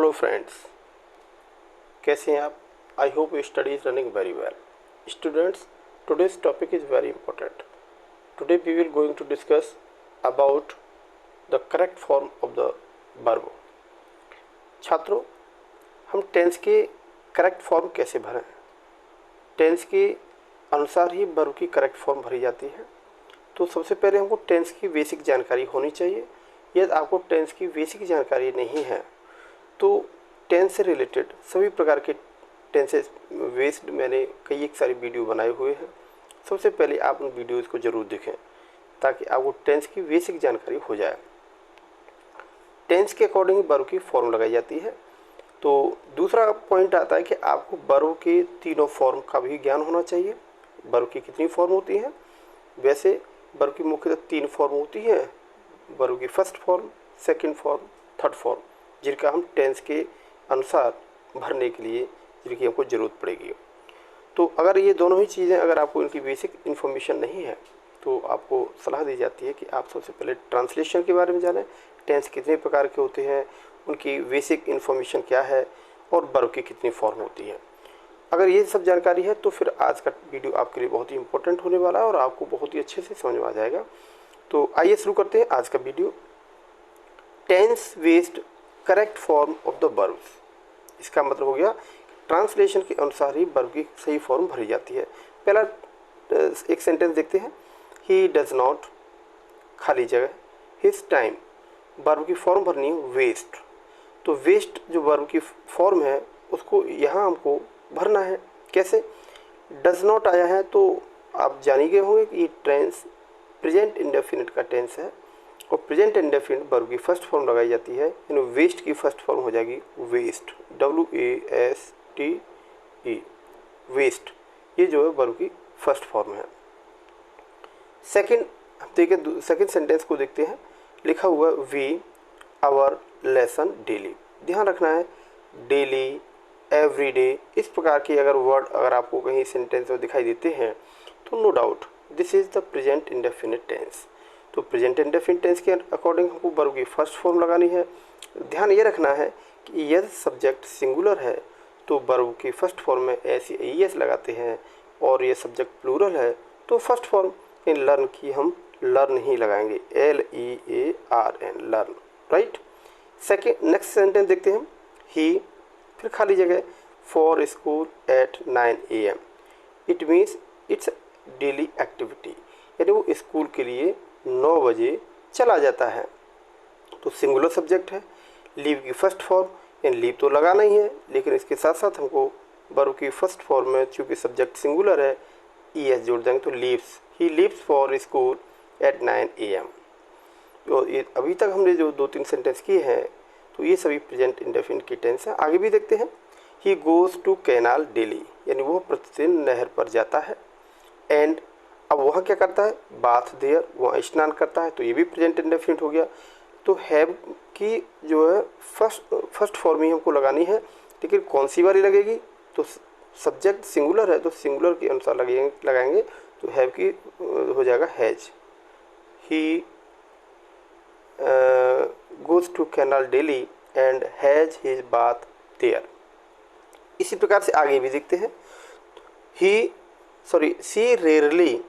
Hello friends, कैसे हैं आप? I hope your study is running very well. Students, today's topic is very important. Today we will going to discuss about the correct form of the verb. छात्रों, हम tense के correct form कैसे भरें? Tense के अनुसार ही verb की correct form भरी जाती है. तो सबसे पहले हमको टेंस की बेसिक जानकारी होनी चाहिए. यदि आपको टेंस की बेसिक जानकारी नहीं है तो टेंस से रिलेटेड सभी प्रकार के टेंसेस वेस्ड मैंने कई एक सारी वीडियो बनाए हुए हैं. सबसे पहले आप उन वीडियोज़ को ज़रूर देखें ताकि आपको टेंस की बेसिक जानकारी हो जाए. टेंस के अकॉर्डिंग वर्ब की फॉर्म लगाई जाती है. तो दूसरा पॉइंट आता है कि आपको वर्ब के तीनों फॉर्म का भी ज्ञान होना चाहिए. वर्ब की कितनी फॉर्म होती हैं? वैसे वर्ब की मुख्यतः 3 फॉर्म होती हैं. वर्ब की first form, second form, third form, जिनका हम टेंस के अनुसार भरने के लिए जिनकी हमको ज़रूरत पड़ेगी. तो अगर ये दोनों ही चीज़ें अगर आपको इनकी बेसिक इन्फॉर्मेशन नहीं है तो आपको सलाह दी जाती है कि आप सबसे पहले ट्रांसलेशन के बारे में जानें. टेंस कितने प्रकार के होते हैं, उनकी बेसिक इन्फॉर्मेशन क्या है और वर्ब की कितनी फॉर्म होती है. अगर ये सब जानकारी है तो फिर आज का वीडियो आपके लिए बहुत ही इंपॉर्टेंट होने वाला है और आपको बहुत ही अच्छे से समझ में आ जाएगा. तो आइए शुरू करते हैं आज का video. Tense based correct form of the verbs. इसका मतलब हो गया ट्रांसलेशन के अनुसार ही वर्ब की सही फॉर्म भरी जाती है. पहला एक सेंटेंस देखते हैं. ही डज नॉट, खाली जगह, हिज टाइम. वर्ब की फॉर्म भरनी है वेस्ट. तो वेस्ट जो वर्ब की फॉर्म है उसको यहाँ हमको भरना है. कैसे? डज नॉट आया है तो आप जान ही गए होंगे कि ये टेंस प्रेजेंट इंडेफिनिट का टेंस है और प्रेजेंट इंडेफिनिट वर्ब की फर्स्ट फॉर्म लगाई जाती है. यानी वेस्ट की फर्स्ट फॉर्म हो जाएगी वेस्ट, WASTE, वेस्ट. ये जो है वर्ब की फर्स्ट फॉर्म है. सेकंड देखें, सेकंड सेंटेंस को देखते हैं. लिखा हुआ वी आवर लेसन डेली. ध्यान रखना है डेली, एवरीडे, इस प्रकार के अगर वर्ड अगर आपको कहीं सेंटेंस में दिखाई देते हैं तो no doubt this is the present indefinite tense. तो प्रेजेंट इंडेफिनिट टेंस के अकॉर्डिंग हमको वर्ब की फर्स्ट फॉर्म लगानी है. ध्यान ये रखना है कि यदि सब्जेक्ट सिंगुलर है तो वर्ब की फर्स्ट फॉर्म में SES लगाते हैं और ये सब्जेक्ट प्लूरल है तो फर्स्ट फॉर्म इन लर्न की हम लर्न ही लगाएंगे, LEARN, learn. Right. Second next sentence देखते हैं. ही, फिर खाली जगह, for school eight 9 AM. It means it's daily activity. यानी वो स्कूल के लिए 9 बजे चला जाता है. तो सिंगुलर सब्जेक्ट है. लीव की फर्स्ट फॉर्म, यानी लीव तो लगाना ही है लेकिन इसके साथ साथ हमको वर्ब की फर्स्ट फॉर्म में चूँकि सब्जेक्ट सिंगुलर है ES जोड़ देंगे तो leaves. He leaves for school eight 9 AM. तो ये अभी तक हमने जो 2-3 सेंटेंस किए हैं तो ये सभी प्रेजेंट इंडेफिनिट की टेंस है. आगे भी देखते हैं. He goes to canal daily, यानी वो प्रतिदिन नहर पर जाता है. एंड अब वहाँ क्या करता है? बाथ देयर, वहाँ स्नान करता है. तो ये भी प्रेजेंट इंडेफिनिट हो गया. तो हैव की जो है फर्स्ट फॉर्म ही हमको लगानी है, लेकिन कौन सी वाली लगेगी? तो सब्जेक्ट सिंगुलर है तो सिंगुलर के अनुसार लगाएंगे. तो हैव की हो जाएगा has. He goes to canal daily and has his bath there. इसी प्रकार से आगे भी देखते हैं. She rarely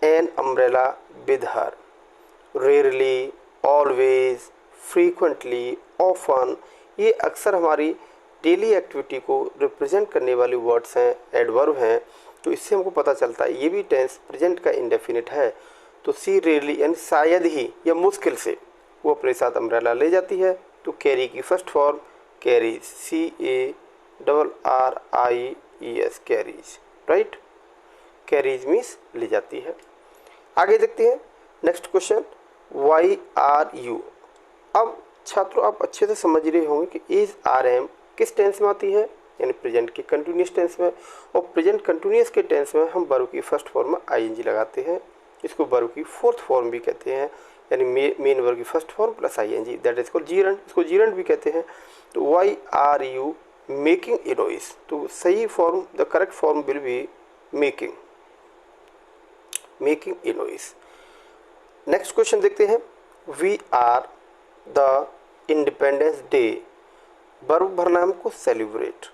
an umbrella with her. Rarely, always, frequently, often, ये अक्सर हमारी डेली एक्टिविटी को रिप्रेजेंट करने वाले वर्ड्स हैं, एडवर्ब हैं. तो इससे हमको पता चलता है ये भी टेंस प्रेजेंट का इंडेफिनिट है. तो सी रेयरली यानी शायद ही या मुश्किल से वो अपने साथ अम्ब्रेला ले जाती है. तो कैरी की first form carries, CARRIES, carries. Right. Carries means ले जाती है. आगे देखते हैं. Next question, why are you. अब छात्रों आप अच्छे से समझ रहे होंगे कि इज RM किस टेंस में आती है, यानी प्रेजेंट के कंटिन्यूस टेंस में. और प्रेजेंट कंटिन्यूस के टेंस में हम वर्ब की फर्स्ट फॉर्म में ING लगाते हैं. इसको वर्ब की फोर्थ फॉर्म भी कहते हैं, यानी मेन वर्ब की first form plus ING, that is called gerund. इसको जीरंड भी कहते हैं. तो why are you making a noise. तो सही फॉर्म, the correct form will be making a noise. Next question देखते हैं. We are the independence day verb भरना है हमको सेलिब्रेट।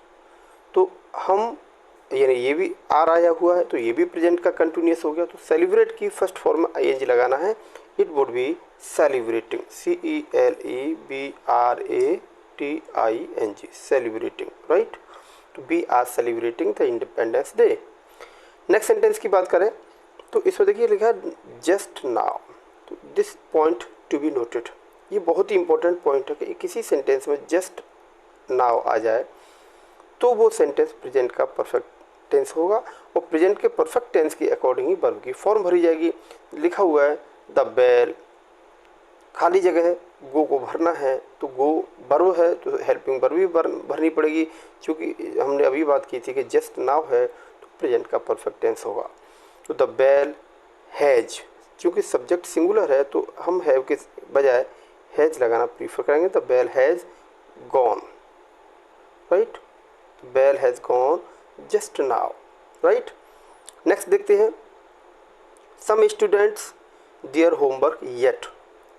तो हम यानी ये भी आर आया हुआ है तो ये भी प्रेजेंट का कंटिन्यूस हो गया। तो सेलिब्रेट की फर्स्ट फॉर्म में आईएनजी लगाना है, it would be celebrating, CELEBRATING, celebrating, right. तो we are celebrating the independence day. Next sentence की बात करें तो इसमें देखिए लिखा है जस्ट नाउ। तो this point to be noted, ये बहुत ही इंपॉर्टेंट पॉइंट है कि किसी सेंटेंस में जस्ट नाउ आ जाए तो वो सेंटेंस प्रेजेंट का परफेक्ट टेंस होगा और प्रेजेंट के परफेक्ट टेंस के अकॉर्डिंग ही वर्ब की फॉर्म भरी जाएगी। लिखा हुआ है द बेल, खाली जगह है, गो को भरना है तो गो वर्ब है तो हेल्पिंग वर्ब भी भरनी पड़ेगी। क्योंकि हमने अभी बात की थी कि जस्ट नाउ है तो प्रेजेंट का परफेक्ट टेंस होगा। तो द बेल हैज, क्योंकि सब्जेक्ट सिंगुलर है तो हम हैव के बजाय हैज लगाना प्रीफर करेंगे। The bell has gone, right, bell has gone just now, right. Next देखते हैं some students their homework yet.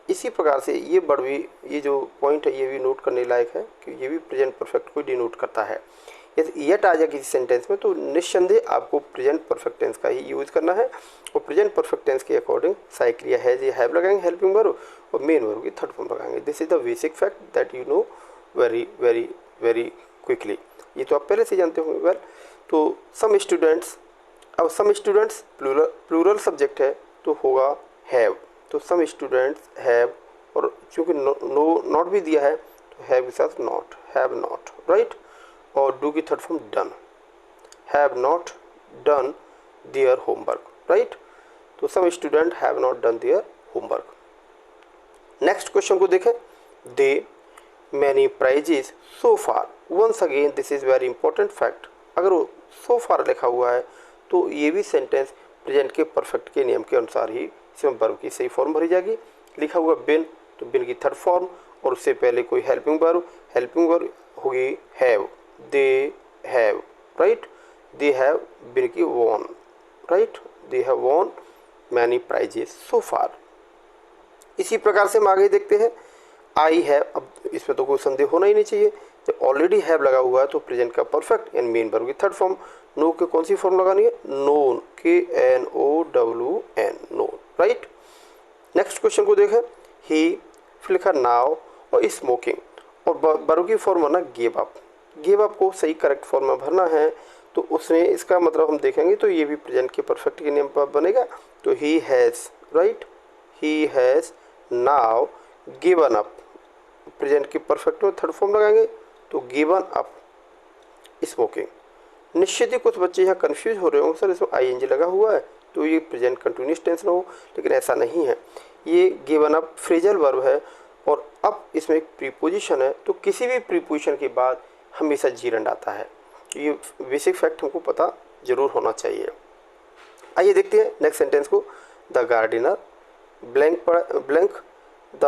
इसी प्रकार से ये वर्ड भी, ये जो पॉइंट है ये भी नोट करने लायक है कि ये भी प्रेजेंट परफेक्ट को डिनोट करता है। यदि येट आ जाए किसी सेंटेंस में तो निस्संदेह आपको प्रेजेंट परफेक्ट टेंस का ही यूज करना है और प्रेजेंट परफेक्ट टेंस के अकॉर्डिंग साइकिल या हैज या हैव लगाएंगे हेल्पिंग वर्ब और मेन वर्ब की थर्ड फॉर्म लगाएंगे। This is the basic fact that you know very very very quickly. ये तो आप पहले से जानते होंगे वेल। तो सम स्टूडेंट्स, अब सम स्टूडेंट्स प्लूरल सब्जेक्ट है तो होगा हैव। तो सम स्टूडेंट्स हैव, और चूँकि नो नॉट भी दिया है तो हैव के साथ नॉट, हैव नॉट, राइट। और डू की third form done, have not done their homework, right. तो some student have not done their homework. Next question को देखें, they many prizes so far. Once again this is very important fact, अगर वो सो फार लिखा हुआ है तो ये भी सेंटेंस प्रेजेंट के परफेक्ट के नियम के अनुसार ही इसमें वर्ब की सही फॉर्म भरी जाएगी। लिखा हुआ बिन तो बिन की थर्ड फॉर्म और उससे पहले कोई हेल्पिंग वर्ब होगी have, they have, right. They have been की won, right, they have won many prizes so far. इसी प्रकार से हम आगे देखते हैं आई हैव। अब इसमें तो कोई संदेह होना ही नहीं चाहिए, जब ऑलरेडी हैव लगा हुआ है तो प्रेजेंट का परफेक्ट एंड मेन वर्ब की थर्ड फॉर्म। नो के कौन सी फॉर्म लगानी है, known, KNOWN, known, right. Next question को देखें, ही फिर लिखा नाउ और स्मोकिंग और वर्ब की फॉर्म भरना गिव अप। गिव अप को सही करेक्ट फॉर्म में भरना है तो उसने इसका मतलब हम देखेंगे तो ये भी प्रेजेंट के परफेक्ट के नियम पर बनेगा। तो he has, right, he has now given up, present के परफेक्ट में थर्ड फॉर्म लगाएंगे तो गिवन अप स्मोकिंग। निश्चित ही कुछ बच्चे यहाँ कंफ्यूज हो रहे होंगे सर इसमें आईएनजी लगा हुआ है तो ये प्रेजेंट कंटिन्यूस टेंस ना हो, लेकिन ऐसा नहीं है। ये गिवन अप फ्रेजल वर्ब है और अब इसमें एक प्रीपोजिशन है तो किसी भी प्रीपोजिशन के बाद हमेशा जीरंड आता है। ये बेसिक फैक्ट हमको पता जरूर होना चाहिए। आइए देखते हैं नेक्स्ट सेंटेंस को, the gardener blank the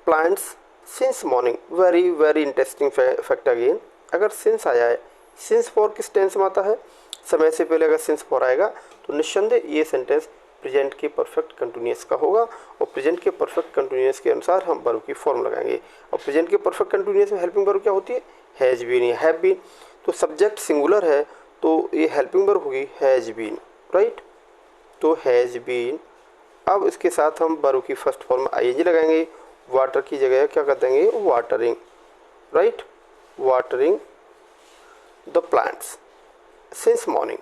plants since morning. Very very interesting fact again, अगर सिंस आया है, सिंस फॉर किस टेंस में आता है, समय से पहले अगर सिंस फॉर आएगा तो निस्संदेह ये सेंटेंस प्रेजेंट के परफेक्ट कंटिन्यूअस का होगा और प्रेजेंट के परफेक्ट कंटिन्यूअस के अनुसार हम वर्ब की फॉर्म लगाएंगे। और प्रेजेंट के परफेक्ट कंटिन्यूअस में हेल्पिंग वर्ब क्या होती है, हैज बीन या हैव बीन। तो सब्जेक्ट सिंगुलर है तो ये हेल्पिंग वर्ब होगी हैज बीन, राइट। तो हैज बीन, अब इसके साथ हम वर्ब की फर्स्ट फॉर्म में आईएनजी लगाएंगे। वाटर की जगह क्या कर देंगे, watering, right, watering the plants since morning,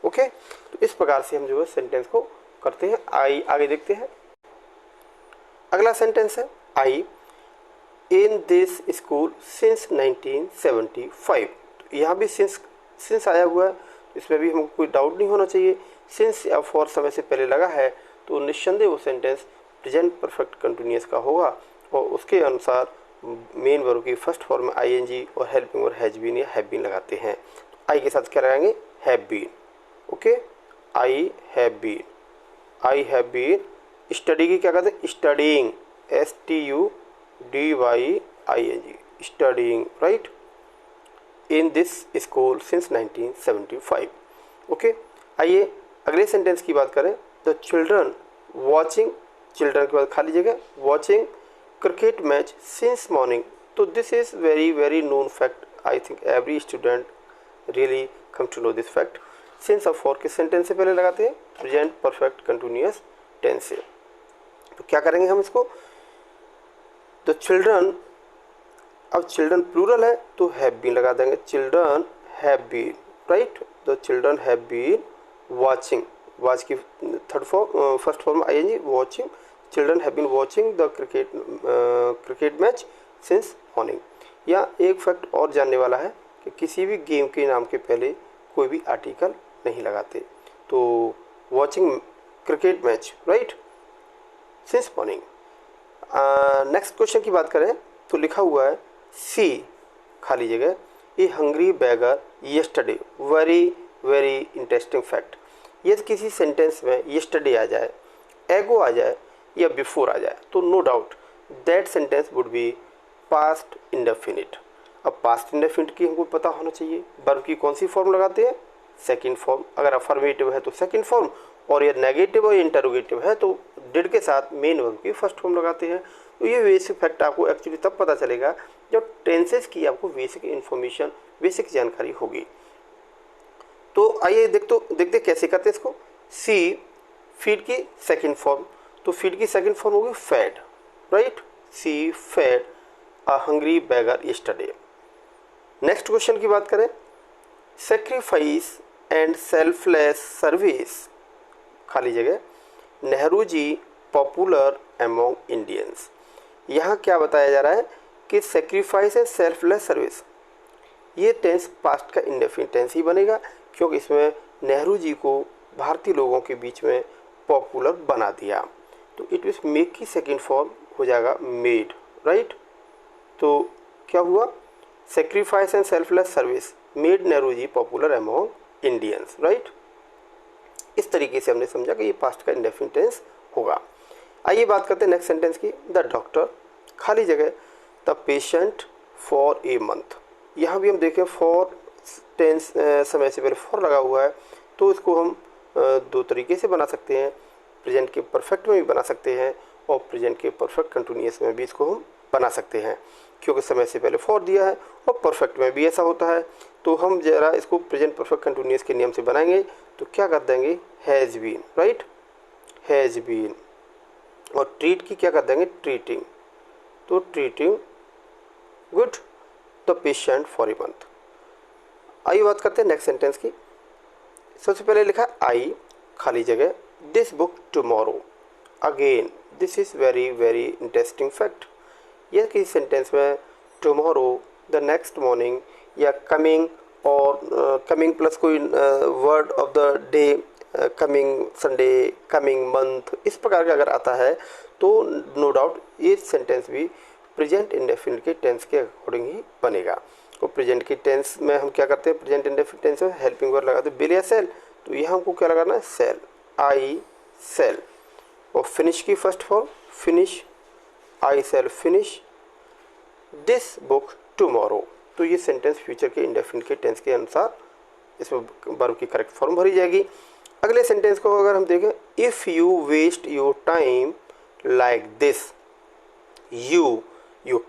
okay. तो इस प्रकार से हम जो है सेंटेंस को करते हैं। आई आगे देखते हैं, अगला सेंटेंस है आई इन दिस स्कूल सिंस 1975। तो यहाँ भी सिंस आया हुआ है, इसमें भी हमको कोई डाउट नहीं होना चाहिए। सिंस या फॉर समय से पहले लगा है तो निस्संदेह वो सेंटेंस प्रेजेंट परफेक्ट कंटिन्यूअस का होगा और उसके अनुसार मेन वर्ब की फर्स्ट फॉर्म में आईएनजी और हेल्पिंग वर्ब हैज बीन या हैव बीन लगाते हैं। आई के साथ क्या लगाएंगे, have been, okay. I have been, I have been study की क्या कहते हैं, studying, STUDYING, studying, right, in this school since 1975, okay. आइए अगले सेंटेंस की बात करें, द चिल्ड्रन वॉचिंग, चिल्ड्रन के बाद खाली जगह, watching cricket match since morning. तो this is very very known fact, I think every student really come to know this fact. Since of for किस सेंटेंस से पहले लगाते हैं? प्रेजेंट परफेक्ट कंटिन्यूअस टेंस से। तो क्या करेंगे हम इसको? तो चिल्ड्रन, अब चिल्ड्रन प्लूरल है तो हैव बीन लगा देंगे, children have been, right. The children have been watching, watch की थर्ड फॉर्म फर्स्ट फॉर्म आएंगी watching, children have been watching the cricket match since morning. या एक फैक्ट और जानने वाला है कि किसी भी गेम के नाम के पहले कोई भी आर्टिकल नहीं लगाते। तो watching cricket match, right, since morning. Next question की बात करें तो लिखा हुआ है सी खाली जगह a hungry beggar yesterday, very very interesting fact. यदि किसी सेंटेंस में यस्टरडे आ जाए, एगो आ जाए या बिफोर आ जाए तो no doubt that sentence would be past indefinite. अब पास्ट इंडेफिनिट की हमको पता होना चाहिए। वर्ब की कौन सी फॉर्म लगाते हैं? Second form. अगर अफर्मेटिव है तो सेकंड फॉर्म, और ये नेगेटिव और इंटरोगेटिव है तो डिड के साथ मेन वर्ब की फर्स्ट फॉर्म लगाते हैं। तो ये बेसिक फैक्ट आपको एक्चुअली तब पता चलेगा जब टेंसेस की आपको बेसिक इन्फॉर्मेशन, बेसिक जानकारी होगी। तो आइए देखते कैसे करते हैं इसको। सी फीड की सेकंड फॉर्म, तो फीड की सेकंड फॉर्म होगी fed, right. She fed a hungry beggar yesterday. Next question की बात करें, सेक्रीफाइस एंड सेल्फलेस सर्विस खाली जगह Nehru ji popular among Indians. यहाँ क्या बताया जा रहा है कि सेक्रीफाइस एंड सेल्फलेस सर्विस, ये टेंस पास्ट का इंडेफिनिट टेंस ही बनेगा क्योंकि इसमें नेहरू जी को भारतीय लोगों के बीच में पॉपुलर बना दिया। तो इट मीन्स मेक की सेकंड फॉर्म हो जाएगा मेड, राइट। तो क्या हुआ? Sacrifice and selfless service made Nehru ji popular among Indians, right. इस तरीके से हमने समझा कि ये पास्ट का इंडेफिनिट टेंस होगा। आइए बात करते हैं नेक्स्ट सेंटेंस की। द डॉक्टर खाली जगह the patient for a month. यहाँ भी हम देखें फॉर टेंस समय से पहले फॉर लगा हुआ है तो इसको हम दो तरीके से बना सकते हैं। प्रेजेंट के परफेक्ट में भी बना सकते हैं और प्रेजेंट के परफेक्ट कंटिन्यूअस में भी इसको हम बना सकते हैं क्योंकि समय से पहले फॉर दिया है और परफेक्ट में भी ऐसा होता है। तो हम जरा इसको प्रेजेंट परफेक्ट कंटिन्यूअस के नियम से बनाएंगे तो क्या कर देंगे? Has been, right, has been. और ट्रीट की क्या कर देंगे? ट्रीटिंग। तो treating good the patient for a month. आइए बात करते हैं नेक्स्ट सेंटेंस की। सबसे पहले लिखा आई खाली जगह this book tomorrow. Again this is very very interesting fact. यह किसी सेंटेंस में टुमारो, द नेक्स्ट मॉर्निंग या कमिंग और कमिंग प्लस कोई word of the day, coming Sunday, coming month, इस प्रकार का अगर आता है तो नो डाउट ये सेंटेंस भी प्रेजेंट इंडेफिनिट के टेंस के अकॉर्डिंग ही बनेगा। और प्रेजेंट की टेंस में हम क्या करते हैं? प्रेजेंट इंडेफिनिट टेंस में हेल्पिंग वर्ब लगाते हैं बिल या सेल, तो यहाँ हमको क्या लगाना है? सेल, आई सेल। और फिनिश की first form finish, I cell finish this book tomorrow. तो ये सेंटेंस फ्यूचर के इंडेफिनिट के टेंस के अनुसार इसमें वर्ब की करेक्ट फॉर्म भरी जाएगी। अगले सेंटेंस को अगर हम देखें, if you waste your time like this you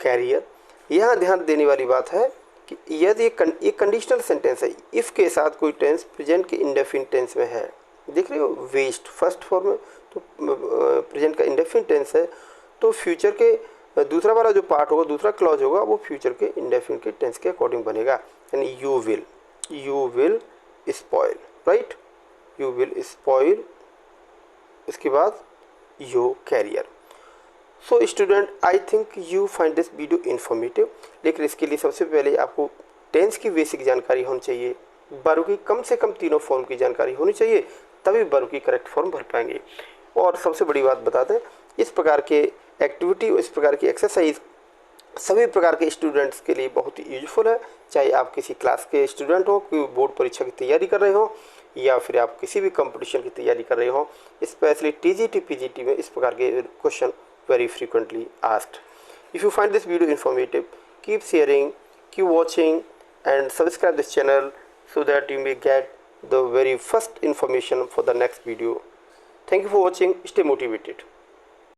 career. यहाँ ध्यान देने वाली बात है कि यदि ये कंडीशनल सेंटेंस है, इफ़ के साथ कोई टेंस प्रेजेंट के इंडेफिनिट टेंस में है, देख रहे हो वेस्ट फर्स्ट फॉर्म में, तो प्रेजेंट का इंडेफिनिट टेंस है तो फ्यूचर के दूसरा वाला जो पार्ट होगा, दूसरा क्लॉज होगा, वो फ्यूचर के इंडेफिनिट के टेंस के अकॉर्डिंग बनेगा। यानी you will spoil, right, you will spoil, इसके बाद your career. So student I think you find this video informative. लेकिन इसके लिए सबसे पहले आपको टेंस की बेसिक जानकारी होनी चाहिए, वर्ब की कम से कम तीनों फॉर्म की जानकारी होनी चाहिए, तभी वर्ब की करेक्ट फॉर्म भर पाएंगे। और सबसे बड़ी बात बता दें, इस प्रकार के एक्टिविटी और इस प्रकार की एक्सरसाइज सभी प्रकार के स्टूडेंट्स के लिए बहुत ही यूजफुल है। चाहे आप किसी क्लास के स्टूडेंट हो, कोई बोर्ड परीक्षा की तैयारी कर रहे हो, या फिर आप किसी भी कंपटीशन की तैयारी कर रहे हो, स्पेशली टीजीटी पीजीटी में इस प्रकार के question very frequently asked. If you find this video informative, keep sharing, keep watching and subscribe this channel so that you may get the very first information for the next video. Thank you for watching. Stay motivated.